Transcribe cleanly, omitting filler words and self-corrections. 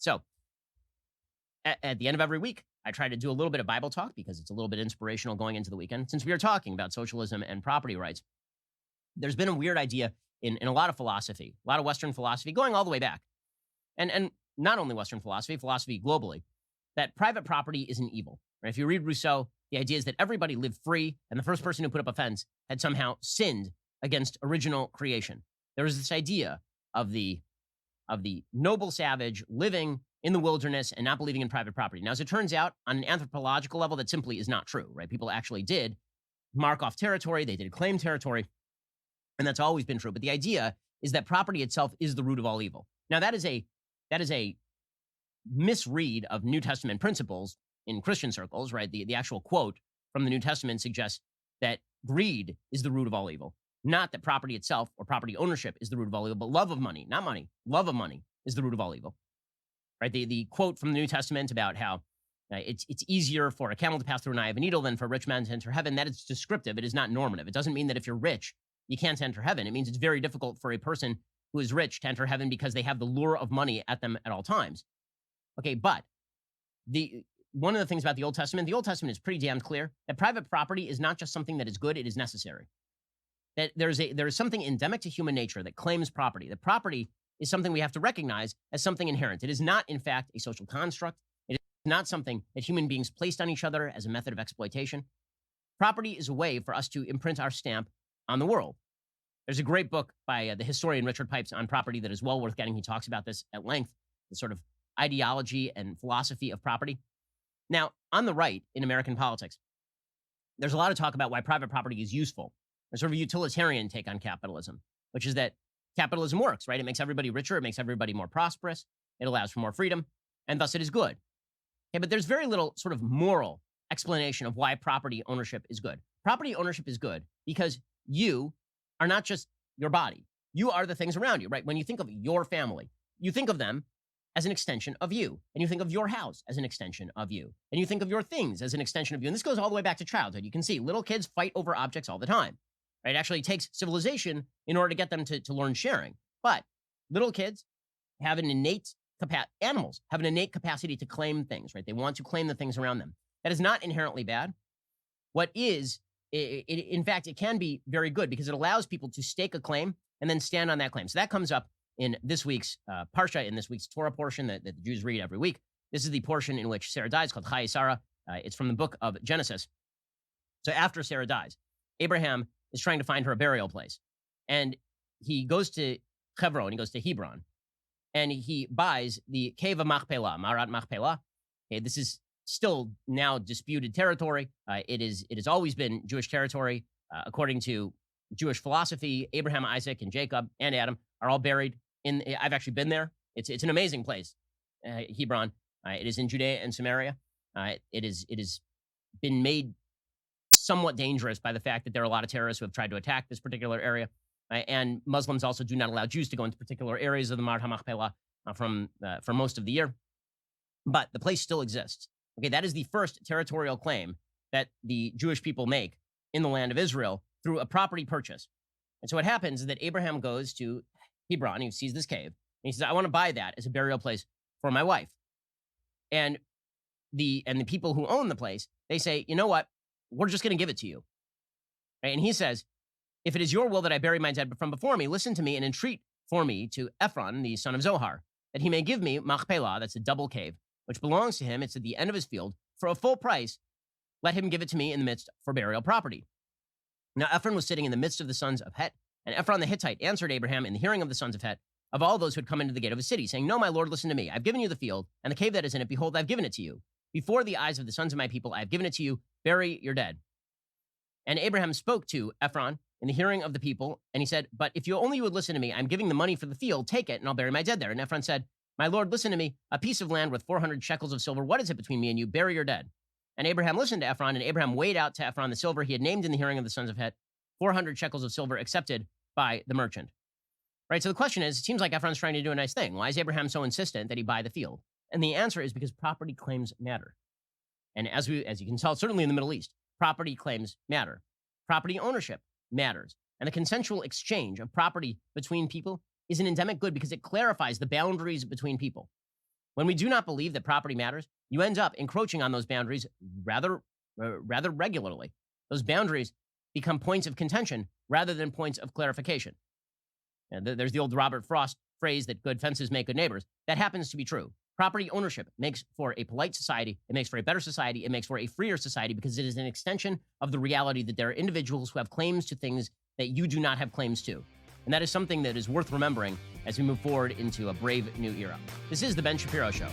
So at the end of every week, I try to do a little bit of Bible talk because it's a little bit inspirational going into the weekend. Since we are talking about socialism and property rights, there's been a weird idea in a lot of philosophy, a lot of Western philosophy, going all the way back. And not only Western philosophy globally, that private property is an evil. Right? If you read Rousseau, the idea is that everybody lived free, and the first person who put up a fence had somehow sinned against original creation. There was this idea of the noble savage living in the wilderness and not believing in private property. Now, as it turns out, on an anthropological level, that simply is not true, right? People actually did mark off territory, they did claim territory, and that's always been true. But the idea is that property itself is the root of all evil. Now, that is a misread of New Testament principles in Christian circles, right? The actual quote from the New Testament suggests that greed is the root of all evil, not that property itself or property ownership is the root of all evil, but love of money, not money, love of money is the root of all evil, right? The quote from the New Testament about how it's easier for a camel to pass through an eye of a needle than for a rich man to enter heaven, that is descriptive. It is not normative. It doesn't mean that if you're rich, you can't enter heaven. It means it's very difficult for a person who is rich to enter heaven because they have the lure of money at them at all times. Okay, but one of the things about the Old Testament is pretty damn clear that private property is not just something that is good, it is necessary. That there is something endemic to human nature that claims property. That property is something we have to recognize as something inherent. It is not, in fact, a social construct. It is not something that human beings placed on each other as a method of exploitation. Property is a way for us to imprint our stamp on the world. There's a great book by the historian Richard Pipes on property that is well worth getting. He talks about this at length, the sort of ideology and philosophy of property. Now, on the right in American politics, there's a lot of talk about why private property is useful. There's sort of a utilitarian take on capitalism, which is that capitalism works, right? It makes everybody richer. It makes everybody more prosperous. It allows for more freedom, and thus it is good. Okay, but there's very little sort of moral explanation of why property ownership is good. Property ownership is good because you are not just your body. You are the things around you, right? When you think of your family, you think of them as an extension of you. And you think of your house as an extension of you. And you think of your things as an extension of you. And this goes all the way back to childhood. You can see little kids fight over objects all the time. Right? It actually takes civilization in order to get them to learn sharing. But little kids have an innate animals have an innate capacity to claim things, right? They want to claim the things around them. That is not inherently bad. What is, in fact, it can be very good because it allows people to stake a claim and then stand on that claim. So that comes up in this week's Parsha, in this week's Torah portion that the Jews read every week. This is the portion in which Sarah dies, called Chayei Sarah. It's from the book of Genesis. So after Sarah dies, Abraham is trying to find her a burial place. And he goes to Hebron, he goes to Hebron, and he buys the cave of Machpelah, Marat Machpelah. Okay, this is still now disputed territory. It has always been Jewish territory. According to Jewish philosophy, Abraham, Isaac, and Jacob, and Adam are all buried in, I've actually been there. It's an amazing place, Hebron. It is in Judea and Samaria. It has been made somewhat dangerous by the fact that there are a lot of terrorists who have tried to attack this particular area. And Muslims also do not allow Jews to go into particular areas of the Marat HaMachpelah for most of the year. But the place still exists. Okay, that is the first territorial claim that the Jewish people make in the land of Israel through a property purchase. And so what happens is that Abraham goes to Hebron, he sees this cave, and he says, I want to buy that as a burial place for my wife. And the people who own the place, they say, you know what? We're just going to give it to you. Right? And he says, if it is your will that I bury my dead from before me, listen to me and entreat for me to Ephron, the son of Zohar, that he may give me Machpelah, that's a double cave, which belongs to him. It's at the end of his field. For a full price, let him give it to me in the midst for burial property. Now Ephron was sitting in the midst of the sons of Het, and Ephron the Hittite answered Abraham in the hearing of the sons of Het, of all those who had come into the gate of his city, saying, No, my lord, listen to me. I've given you the field, and the cave that is in it. Behold, I've given it to you. Before the eyes of the sons of my people, I have given it to you. Bury your dead. And Abraham spoke to Ephron in the hearing of the people, and he said, But if you only would listen to me, I'm giving the money for the field. Take it, and I'll bury my dead there. And Ephron said, My lord, listen to me. A piece of land worth 400 shekels of silver. What is it between me and you? Bury your dead. And Abraham listened to Ephron, and Abraham weighed out to Ephron the silver he had named in the hearing of the sons of Het, 400 shekels of silver accepted by the merchant. Right, so the question is, it seems like Ephron's trying to do a nice thing. Why is Abraham so insistent that he buy the field? And the answer is because property claims matter. And as you can tell, certainly in the Middle East, property claims matter. Property ownership matters. And the consensual exchange of property between people is an endemic good because it clarifies the boundaries between people. When we do not believe that property matters, you end up encroaching on those boundaries rather regularly. Those boundaries become points of contention rather than points of clarification. And there's the old Robert Frost phrase that good fences make good neighbors. That happens to be true. Property ownership makes for a polite society. It makes for a better society. It makes for a freer society because it is an extension of the reality that there are individuals who have claims to things that you do not have claims to. And that is something that is worth remembering as we move forward into a brave new era. This is The Ben Shapiro Show.